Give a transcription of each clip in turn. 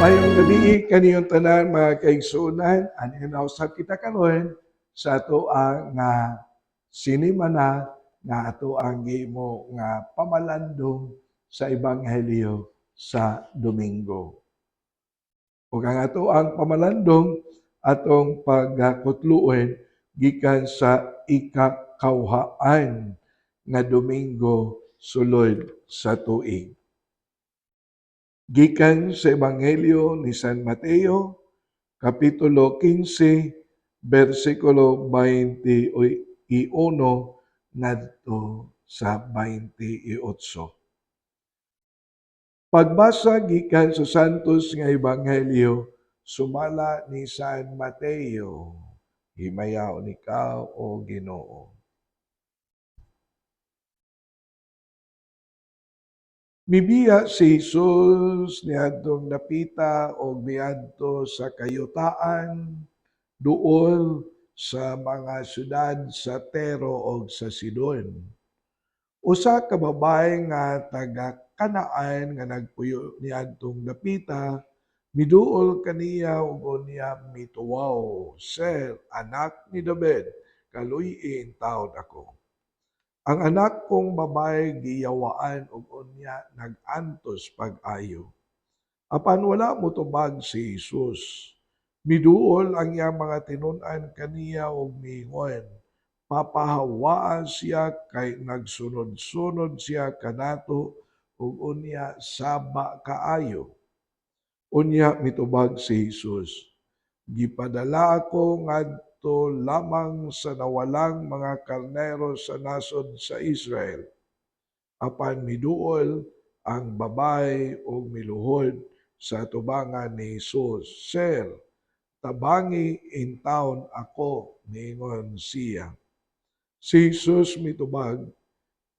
Mayong gabi kaniyong tanan mga kaigsuonan, ani nausab kita karon sa atoang nga sinimana nga atoang gihimo nga pamalandong sa ebanghelyo sa Domingo. Ug ang atoang pamalandong atong pagkutluon gikan sa ikakawhaan nga Domingo sulod sa tuig. Gikan sa Ebanghelyo ni San Mateo, Kapitulo 15, versikulo 21 ngadto sa 28. Pagbasa gikan sa Santos nga Ebanghelyo, sumala ni San Mateo. Himayaon ikaw o Ginoo. Mibiya si Jesus niadtong napita o miadto sa kayutaan duol sa mga syudad sa Tero o sa Sidon. Usa ka babae nga taga Kanaan nga nagpuyo niadtong napita, miduol kaniya ug unya mituwaw, "Sir, anak ni David, kaluy-in taod ako." Ang anak kong babae giyawaan ug unya nag-antos pag-ayo. Apan wala motubag si Jesus. Miduol ang iyang mga tinun-an kaniya ug miingon, papahawaan siya kay nagsunod-sunod siya kanato ug unya saba kaayo. Unya mitubag si Jesus, gipadala ako ngadto lamang sa nawalang mga karnero sa nasod sa Israel. Apan miduol ang babae ug miluhod sa atubangan ni Jesus. Sir, tabangi in town ako, niingon siya. Si Jesus mitubag,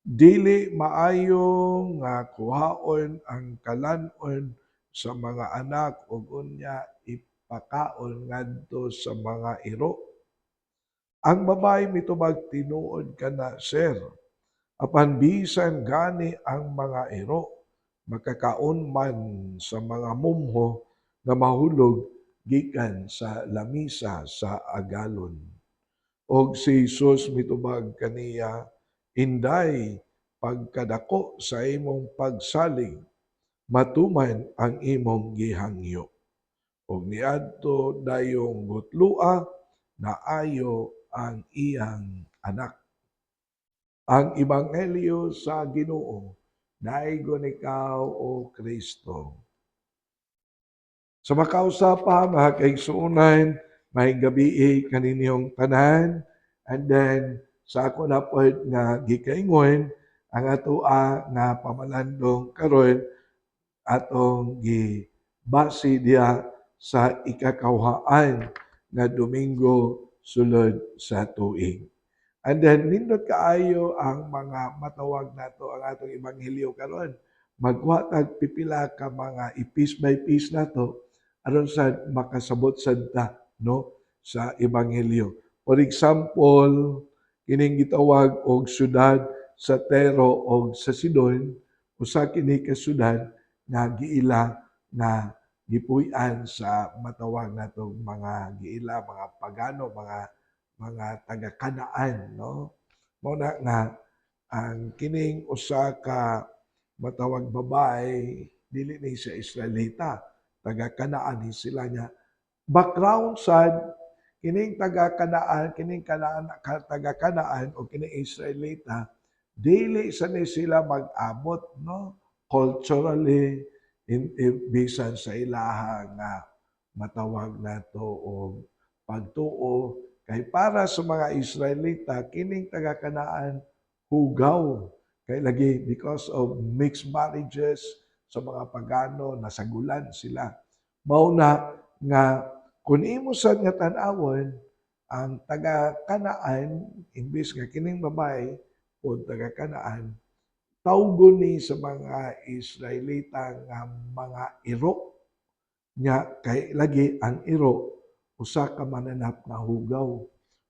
dili maayo nga kuhaon ang kalan-on sa mga anak ug unya ipakaon ngadto sa mga iro. Ang babae mitubag, tinuod kana, Sir, apan bisan gani ang mga iro, makakaon man sa mga mumho nga mahulog gikan sa lamisa sa agalon. Og si Jesus mitubag kaniya, Inday, pagkadako sa imong pagsalig, matuman ang imong gihangyo. Og niadto dayong gutlua, naayo ang iyang anak. Ang Ebanghelyo sa Ginoo, naaygon ikaw o Kristo. Sa makausapa, mga kaigsuunan, may gabi kaninyong tanan, and then sa ako na po nga gikaingon, ang atoa nga pamalandong karon atong gibase diha sa ikakawhaan nga Domingo sulod sa tuig. And then nindot kaayo ang mga matawag nato ang atong ebanghelyo karon. Magkuha tag pipila ka mga piece by piece nato aron sa makasabot sad ta no sa ebanghelyo. For example, kining gitawag og syudad sa Tero o sa Sidon, usa kini ka syudad nga giila nga gipuy-an sa matawag natong mga giila, mga pagano, mga taga-Kanaan, no? Mao na nga ang kining usa ka matawag babae dili ni siya Israelita, taga-Kanaan ni sila niya. Background sad kining taga-Kanaan, taga-Kanaan o kining Israelita, dili sa ni sila mag-abot, no? Culturally, bisan sa ilaha nga matawag nato og pagtuo. Kay para sa mga Israelita, kining taga-Kanaan, hugaw. Kay lagi, because of mixed marriages sa mga pagano, nasagulan sila. Mao na nga, kung imo sad nga tan-awon, ang taga-Kanaan, imbis nga kining babae, o taga-Kanaan, tawgon ni sa mga Israelita nga mga iro. Nya, kay lagi ang iro, usa ka mananap nga hugaw.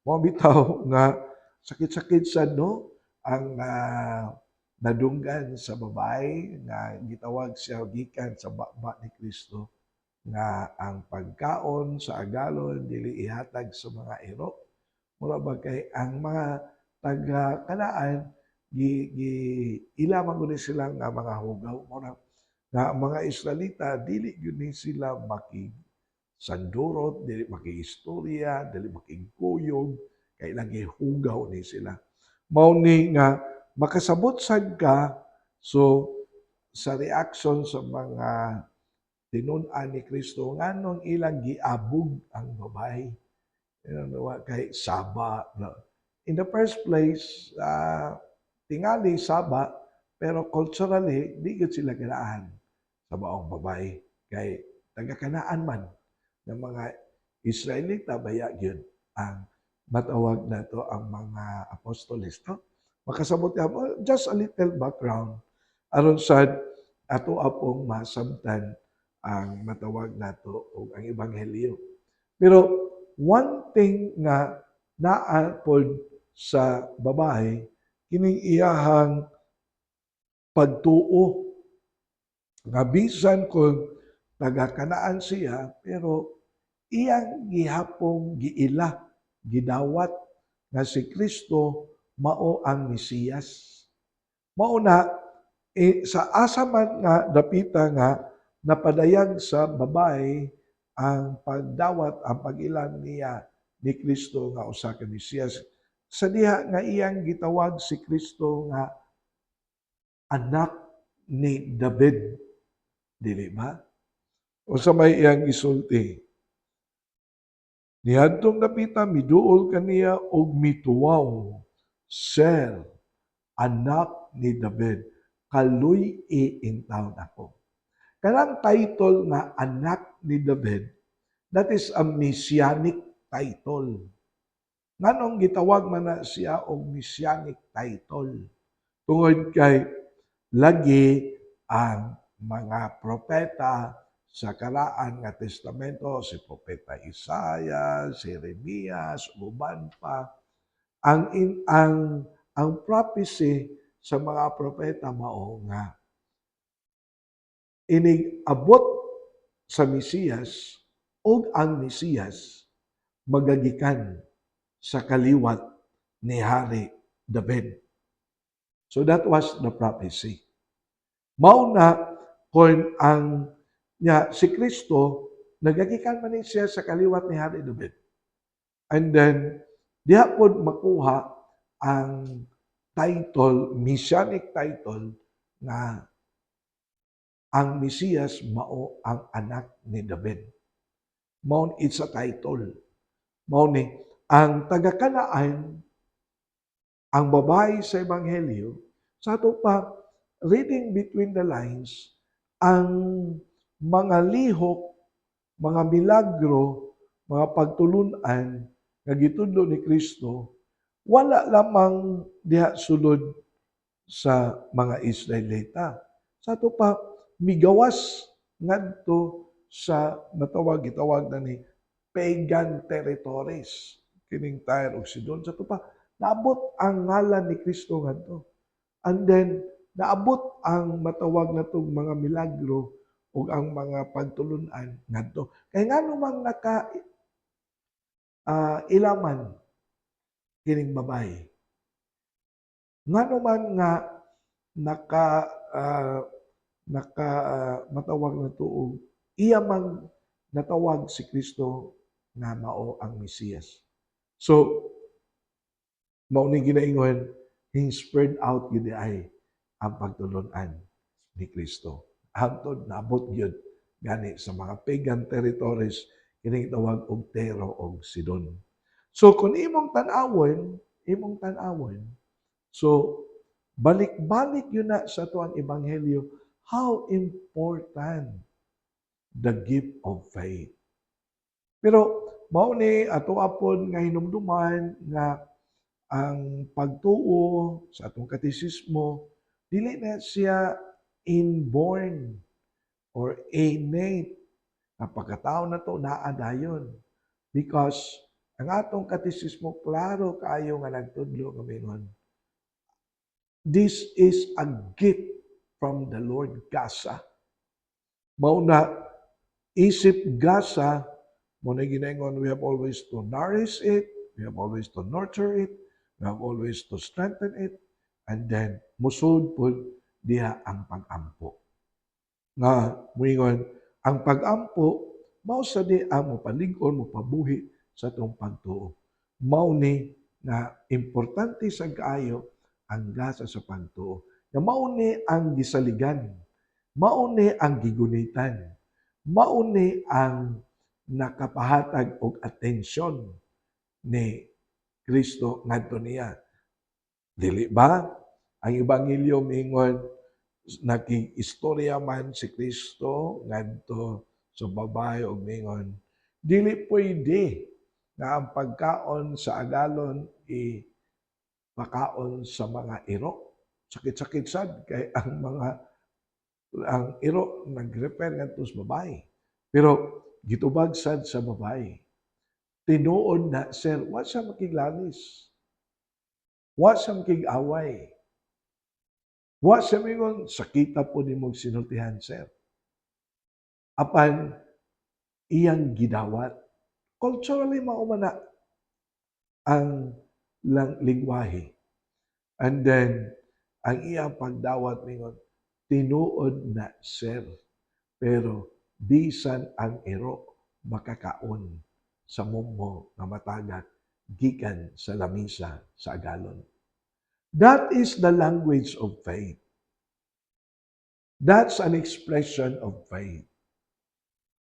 Mao bitaw nga sakit-sakit sad no ang nadunggan sa babae nga gitawag siya gikan sa baba ni Kristo. nga ang pagkaon sa agalon dili ihatag sa mga iro. Mura ba kay ang mga taga-Kanaan ila man gud sila nga mga hugaw mura nga ang mga Israelita dili gyud ni sila sandurot, dili makiistorya, dili makigkuyog, kay lagi hugaw ni sila. Mao ni nga makasabot sad ka, so sa reaction sa mga tinun-an ni Kristo nganong ilang giabog ang babae. Kay Saba. No? In the first place, tingali Saba, pero culturally, di gud sila ganaan sa baong babae. Kay taga-Kanaan man ng mga Israelita baya gyud ang matawag na to ang mga apostoles. No? Makasabot ka, just a little background aron sad ato apong masabtan ang matawag nato o ang ebanghelyo. Pero one thing nga naa pod sa babae kining iyahang pagtuo nga bisan kung taga-Kanaan siya pero iyang gihapong giila, gidawat nga si Kristo mao ang Mesiyas. Mao na sa asa man nga dapita nga napadayag sa babae ang pagdawat, ang pag-ilan niya ni Kristo nga usa ka Mesiyas. Sa diha nga iyang gitawag si Kristo nga anak ni David, dili ba? O sa may iyang gisulti, niadtong dapita miduol kaniya og mituwaw, Sir, anak ni David, kaluy-i in town ako. Kanang title nga anak ni David, that is a messianic title. Nganong gitawag man na siya og messianic title? Tungod kay lagi ang mga propeta sa karaan nga testamento, si Propeta Isaiah, si Jeremias, uban pa, ang prophecy sa mga propeta mao nga inig-abot sa Mesiyas o ang Mesiyas magagikan sa kaliwat ni Hari David. So that was the prophecy. Mao na kung ang si Kristo nagagikan man siya sa kaliwat ni Hari David. And then diha pod makuha ang title, messianic title na ang Mesiyas mao ang anak ni David. Mao it's a title. Mao ni ang taga-Kanaan, ang babae sa ebanghelyo, sa ato pa reading between the lines, ang mga lihok, mga milagro, mga pagtulunan nga gitudlo ni Kristo, wala lamang diha sulod sa mga Israelita. Sa ato pa migawas ngadto sa gitawag na ni pagan territories kining Tyre ug Sidon. Sa ato pa naabot ang ngalan ni Kristo ngadto. And then naabot ang matawag natong mga milagro ug ang mga pagtulunan ngadto. Kay ngano man ilaman kining babae. Ngano man nga matawag na tuog iya man natawag si Kristo nga mao ang Mesiyas. So mao ni ginaingon, he spread out gyud ay ang pagtulunan ni Kristo. Hangtod naabot gyud gani sa mga pagan territories kining tawag og Tero og Sidon. So kung imong tan-awon, so balik-balik yun na sa tuang ebanghelyo, how important the gift of faith. Pero mao ni ato apon nga hinumduman nga ang pagtuo sa atong katisismo dili na siya inborn or innate na pagkatao na to naa dayon. Because ang atong katisismo klaro kaayo nga nagtudlo nga mingon, this is a gift from the Lord Kasa. Mao na Isip gasa, mo na ginaingon, we have always to nourish it, we have always to nurture it, we have always to strengthen it, and then musod po diha ang pag-ampo. Nga moingon, ang pag-ampo mao sa di ang mopalig-on, mopabuhi sa atong pagtuo. Mao ni nga importante sa kaayo ang gasa sa pagtuo. Nga mao ni ang gisaligan, mao ni ang gigunitan, mao ni ang nakapahatag og atensyon ni Kristo ngadto niya. Dili ba? Ang ebanghelyo mingon nag-istorya man si Kristo ngadto sa babae og mingon, dili pwede nga ang pagkaon sa agalon pakaon sa mga iro. Sakit-sakit sad kay ang iro nag-refer ngadto sa babae. Pero gitubag sad sa babae. Tinuod na sir, wa siya makiglanis. Wa siya makig-away. Wa siya mingon, sakita po ni mong sinultihan, sir. Apan, iyang gidawat. Culturally, maumana ang lingwahe. And then, ang iyang pagdawat mingon, tinuod na, sir. Pero, bisan ang iro, makakaon sa mummo na matagat, gikan sa lamisa sa agalon. That is the language of faith. That's an expression of faith.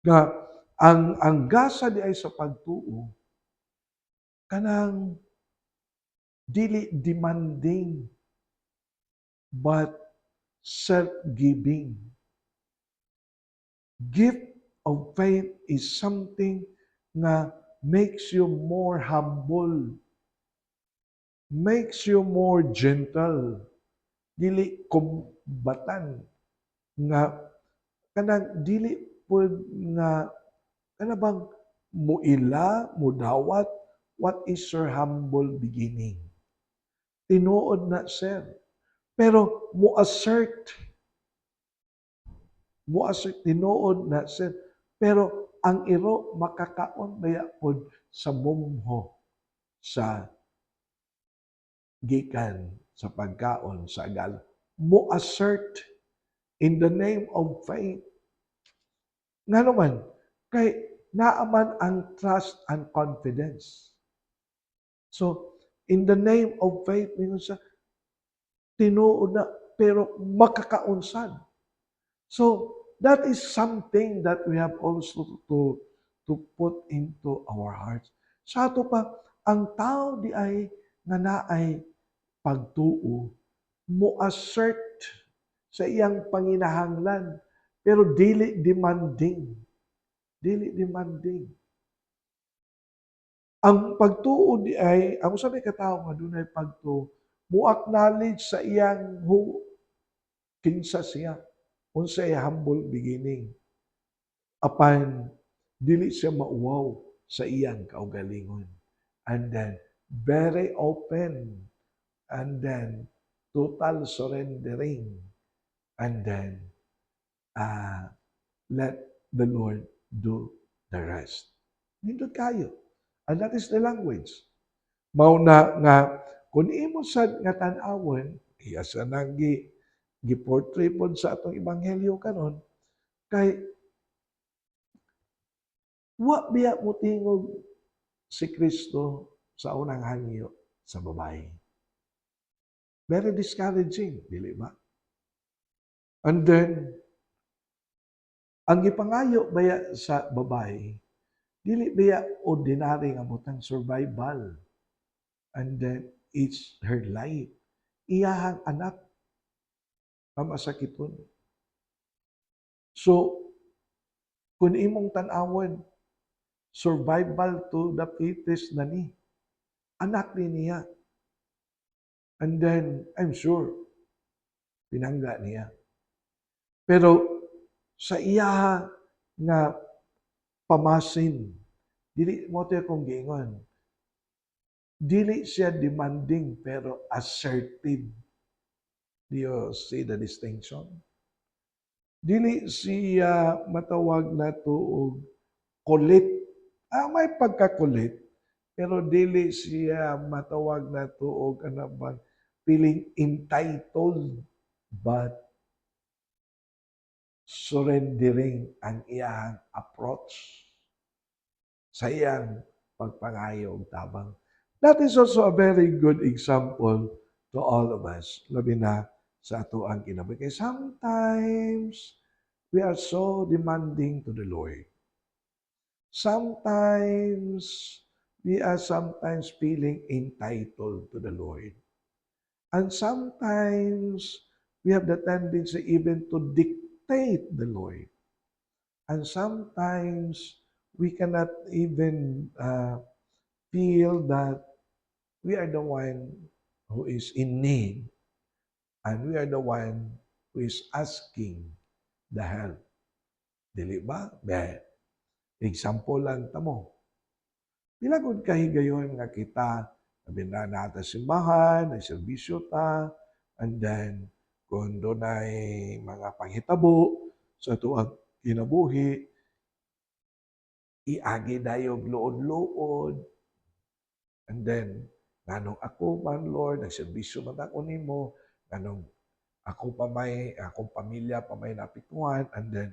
Nga, ang gasa di ay sa pagtuo, kanang dili demanding, but self-giving. Gift of faith is something nga makes you more humble, makes you more gentle, dili kumbatan, nga kanang dili pud nga kana bang muila, mudawat, what is your humble beginning? Tinuod na, sir. Pero mu-assert, tinuod na, sir. Pero ang iro makakaon baya pod sa mumho sa gikan sa pagkaon sa agal. Mu-assert in the name of faith. Nga naman, kay naaman ang trust and confidence. So, in the name of faith, mingon sa tinuod na, pero makakaunsad. So, that is something that we have also to put into our hearts. Sa ato pa, ang tao di ay nga naay pagtuo, mo-assert sa iyang panginahanglan, pero dili demanding. Dili demanding. Ang pagtuo di ay, ang usa may katao nga dunay pagtuo, mo-acknowledge sa iyang kinsa siya, unsay humble beginning. Apan dili siya mauwaw sa iyang kaugalingon. And then very open, and then total surrendering, and then let the Lord do the rest. Nindot kayo. And that is the language. Mao na nga, kung imo sad nga tan-awon, iya sa nang gi-portray pod sa atong ebanghelyo karon, kay wa biya mo tingog si Kristo sa unang hangyo sa babae. Very discouraging, dili ba? And then, ang gipangayo baya sa babae, dili baya ordinary nga butang survival. And then, it's her life. Iyahang anak ang masakiton. So, kung imong tan-awon, survival to the fittest na ni. Anak ni niya. And then, I'm sure, pinangga niya. Pero, sa iya nga pamasin, dili mo tayo kong gingon, dili siya demanding pero assertive. Do you see the distinction? Dili siya matawag nato og kulit. May pagkakulit, pero dili siya matawag nato og ano ba, feeling entitled, but surrendering ang iyang approach sa iyang pagpangayo og tabang. That is also a very good example to all of us, labi na sa ato ang kinabuhi. Kaya sometimes, we are so demanding to the Lord. Sometimes, we are sometimes feeling entitled to the Lord. And sometimes, we have the tendency even to dictate the Lord. And sometimes, we cannot even feel that we are the one who is in need, and we are the one who is asking the help. Dili ba? Example lang tamo. Pila gud kahigayon nga kita nabinda nata simbahan, nagserbisyo ta, and then kung dunay mga panghitabo sa tuwag kinabuhi, iagi dayog luod-luod, and then nganong ako man Lord, nagserbisyo man ako nimo, nganong ako pa may, akong pamilya pa may napituhan, and then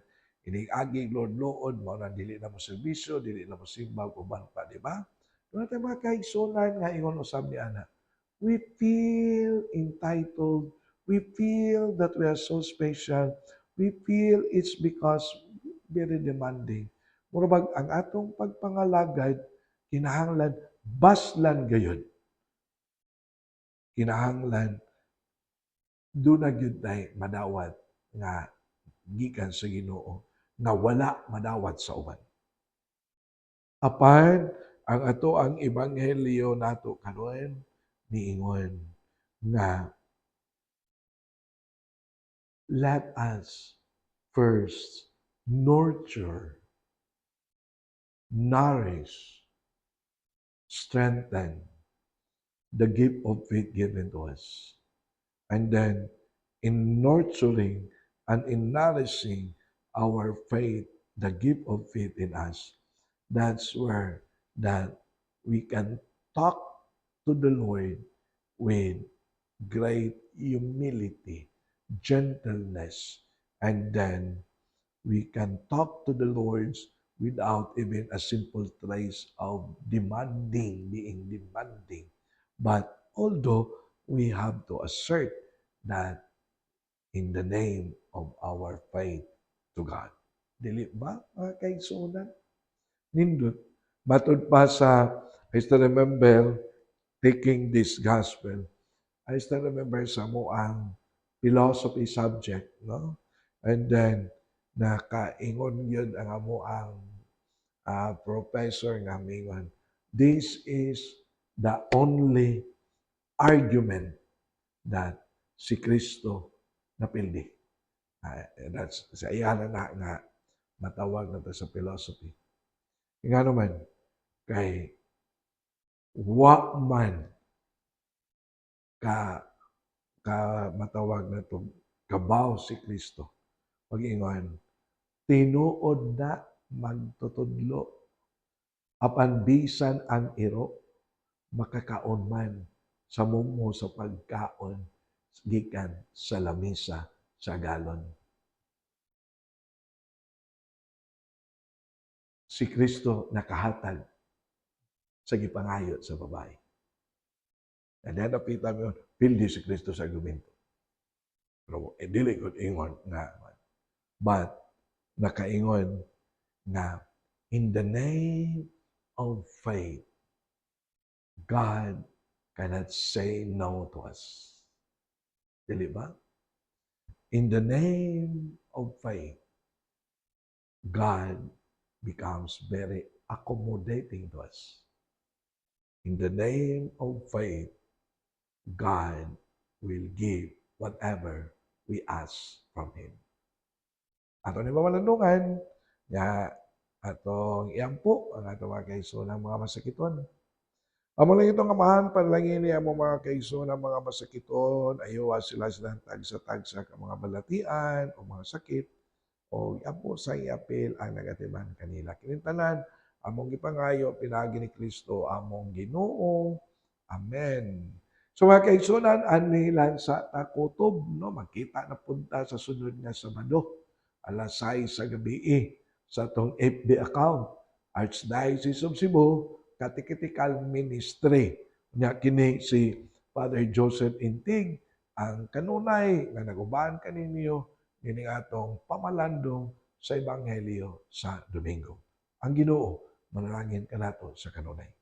iniagi luod-luod, mao na dili na mo serbisyo, dili na mo simba, uban pa, di ba? Doon tayo mga kaigsunan nga ingon usab ni ana. We feel entitled. We feel that we are so special. We feel it's because very demanding. Murabag ang atong pagpangalagad, kinahanglan, baslan gayon. Kinahanglan, doon na gyud tay madawat nga gikan sa Ginoo nga wala madawat sa uban. Apan ang ato ang ebanghelyo nato karon niingon nga let us first nurture, nourish, strengthen the gift of faith given to us. And then in nurturing and in nourishing our faith, the gift of faith in us, that's where that we can talk to the Lord with great humility, gentleness, and then we can talk to the Lord without even a simple trace of being demanding. But although we have to assert that in the name of our faith to God. Dili ba, mga kaigsunan? Nindot. Matod pa sa, I still remember taking this gospel. I still remember sa mo ang philosophy subject, no? And then, nakaingon yun ang amo ang professor nga mingon, this is the only argument that si Kristo napildi. That's sa iya na nga matawag na to sa philosophy. Nga naman, kay wa man ka matawag na to kabaw si Kristo. Pag-ingon, tinuod na magtutudlo apan bisan ang iro makakaon man sa mumo sa pagkaon gikan sa lamisa sa galon. Si Kristo nakahatag sa gipangayo sa babae. And then napita mo, pildi si Kristo sa argumento. Pero dili ko ingon nga. But nakaingon nga in the name of faith, God cannot say no to us. Dili ba? In the name of faith, God becomes very accommodating to us. In the name of faith, God will give whatever we ask from Him. Ato ni mamalandungan, nga atong iampo, ang atong mga kaiso ng mga masakiton. Amo lang itong amahan, panalangin niya mo mga kaiso ng mga masakiton, ayawa sila silang tagsa-tagsa ka mga balatian o mga sakit. o apo sa iapil ang nagatiman kanila. Kining tanan among gipangayo pinagi ni Kristo among Ginoo. Amen. So mga kaigsunan, ani lang sa takutob, no? Magkita na punta sa sunod nga Sabado, alas 6 sa gabi sa tong FB account, Archdiocese of Cebu, Catechetical Ministry. Nya kini si Father Joseph Intig, ang kanunay nga nagubahan kaninyo kini atong pamalandong sa Ebanghelyo sa Domingo. Ang Ginoo manalangin kanato sa kanunay.